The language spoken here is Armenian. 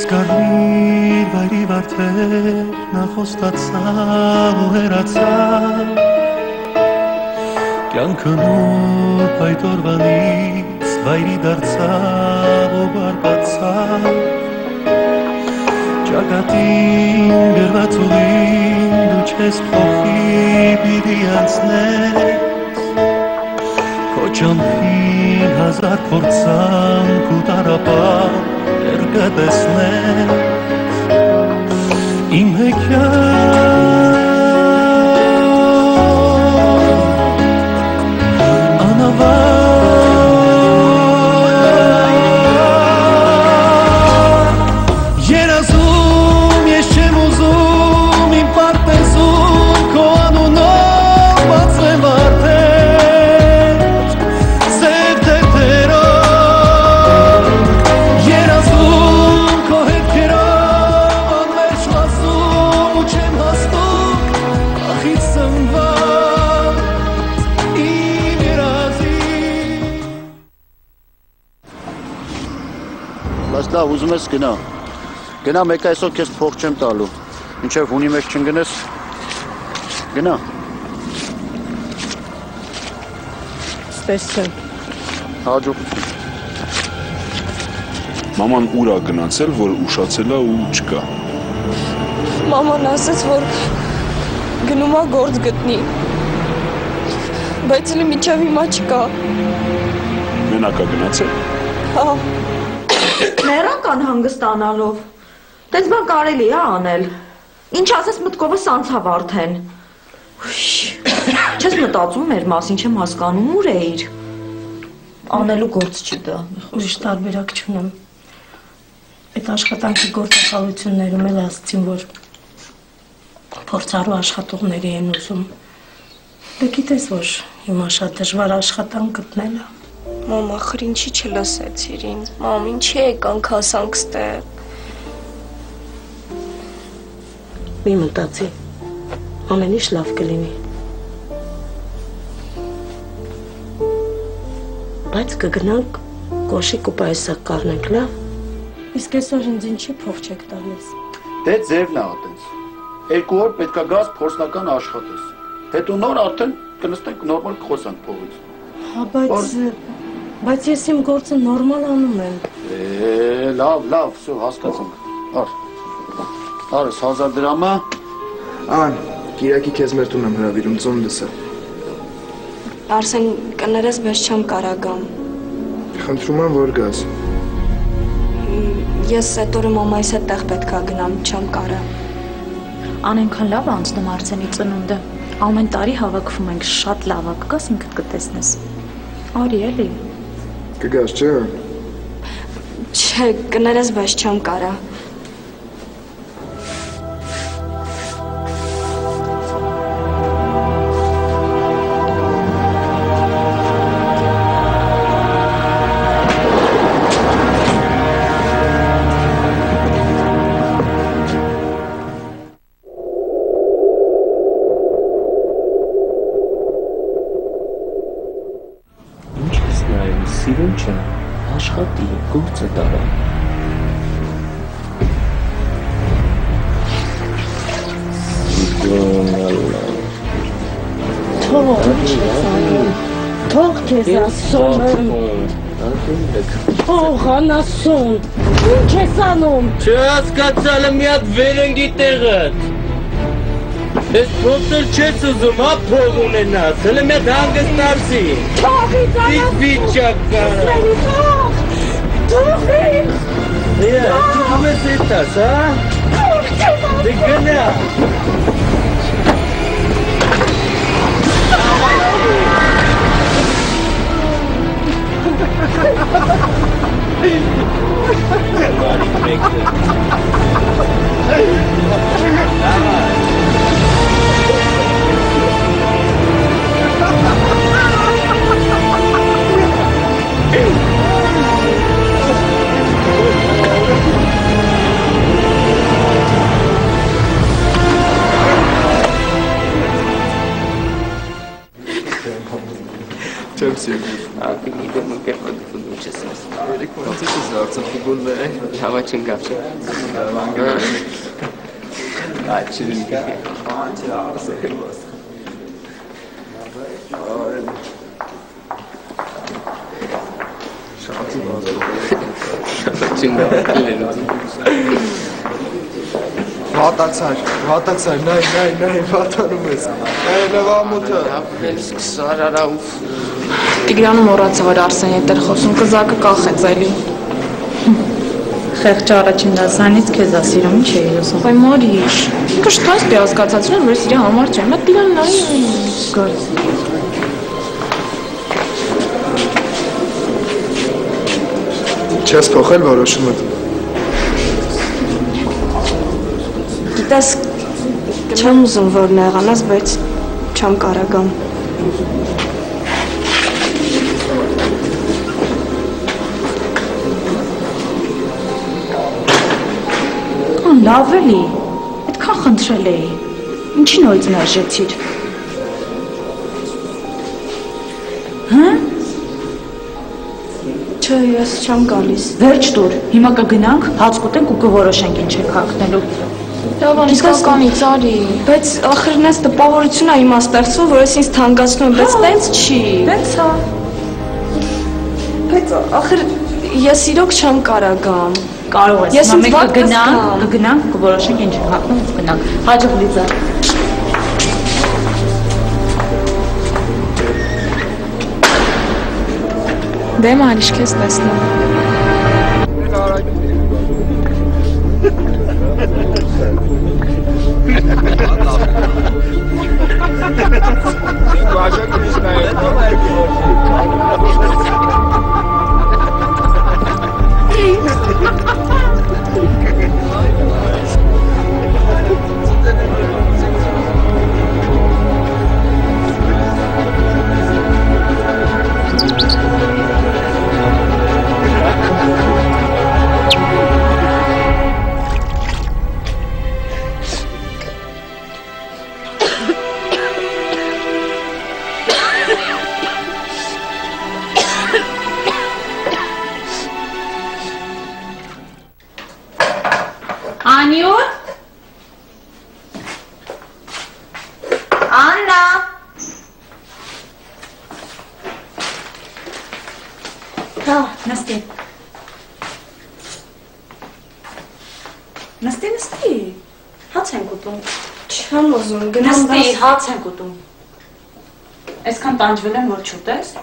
Skarni vairi varte nahostatsa oheratsa Kyankanur paitorvanits vairi dartsa obarbatsa Jagatin gervatsuvin duches pokhi bidiansnes Kochampin hazar portsan kutarapa Ergadesnes im hekyan anavar Yerazum yeshem uzum im partezum ko anunov batzem arter zev tetera Yerazum ko hetkera anver shvazum uchem hastuk achit samva Լավ, ուզում ես գնա։ Գնա մեկ այսօր քեզ փող չեմ տալու։ Մինչև հունի մեջ չընկնես։ Գնա։ Սպես չէ։ Հաջողություն։ Մաման ուր է գնացել, որ ուշացել է ու չկա։ Մաման ասաց, որ գնում է գործ գտնի։ Բայց էլի մինչև հիմա չկա։ Մենակ է գնացել։ Հա։ Մեռանք անհանգստանալով, տենց բան կարելի է անել, ինչ ասես մտքովս անցավ արդեն, չես մտածում մեր մասին, չեմ հասկանում, ուր էիր, անելու գործ չի դա, ուրիշ տարբերակ չունեմ, այդ աշխատանքի գործակալություններում էլ ասցին, որ փորձառու աշխատողների են ուզում, դե գիտես, որ հիմա շատ դժվար աշխատանք գտնել է, Մամ, ախր ինչի չլսեցիր ինձ, մամ, ինչի եկանք հասանք ստեղ։ Մի մտածի, ամեն ինչ լավ կլինի։ Բայց կգնանք կոշիկ ու պայսակ կառնենք, լավ։ Իսկ այսօր ինձ ինչի փող չեք տալիս։ Դե ձևն է ատենց։ 2 օր պետք է գաս փորձնական աշխատես։ Հետո նոր արդեն կնստենք նորմալ կխոսանք փողից։ Հա, բայց ես իմ գործը նորմալ անում եմ։ Լավ, վсё, հասկացանք։ Արս 1000 դրամը։ Ան, Կիրակի քեզ մեր տուն եմ հրավիրում ծոնդս է։ Արսեն, կներես, բայց չեմ կարա գամ։ Խնդրում եմ, որ գաս։ Ես այդ օրը մամայիս հետ տեղ պետք է գնամ, չեմ կարա։ Անենքան լավ անցնում Արսենի ծնունդը։ Ամեն տարի հավաքվում ենք, շատ լավ է, կգաս ինքդ կտեսնես։ Արի էլի։ Կգաս, չէ՞։ Չէ, կներես, բայց չեմ կարա։ Սիրուն չէ, աշխատի, գործը տարա։ Թող քեզ ասում եմ։ Թող անասում, ինչ ես անում։ Չհասկացալ եմ մի հատ վերենգի տեղդ։ Ես փոխել չես ուզում, հա փող ունենաս, հələ մի հատ հանգստացի։ Թողից անասում։ Վիճակ կարա։ Թողից։ Դու ես էտաս, հա։ Թող քեզ ասում։ Դե գնա։ Բարի մեկը։ Չեմ սիրում։ Ակի գիտեմ ու կերպակցում չես ասում։ Երեք մնացեք ես Արցախի գոլները։ Հավա չընկավ չէ։ Այդ չինի։ Վատացար, նայ, վատանում ես։ Լավամութը։ Ապելս քսարարա ուֆ։ Տիգրանը մոռացավ որ Արսենի հետ էր խոսում, կզակը կախեց էլի։ Խեղճ առաջին դասանից քեզ ասիրում ինչ էի ասում։ Այ մորիչ։ Ինքը շտաս դե հասկացածին որ իր համար չէ։ Նա Տիգրան նայ գործ։ Չես փոխել որոշումդ։ Գիտես, չեմ ուզում որ նեղանաս, բայց չեմ կարագամ։ Լավ էլի, այդքան խնդրել էի, ինչի նորից մերժեցիր։ Հա? Չէ, ես չեմ գալիս։ Վերջ տուր, հիմա կգնանք, հաց կուտենք ու կորոշենք ինչ եք հագնելու։ Լավ, իսկականից արի, բայց ախր նես տպավորություն է հիմա ստեղծում, որ ես ինձ թանկացնում եմ, բայց տենց չի։ Տենց հա։ Բայց ախր ես իրոք չեմ կարագամ։ Կարող ես, Ես ինձ վատ կգնանք, կորոշենք ինչ եք հագնում ու կգնանք։ Հաջող լիզա։ Դե մարիշ քեզ տեսնում։ Անյուր։ Աննա։ Հա, նստի։ Նստի։ Հաց ենք ուտում։ Չեմ ուզում, գնամ Նստի, հաց ենք ուտում։ Այսքան տանջվել եմ, որ չուտես։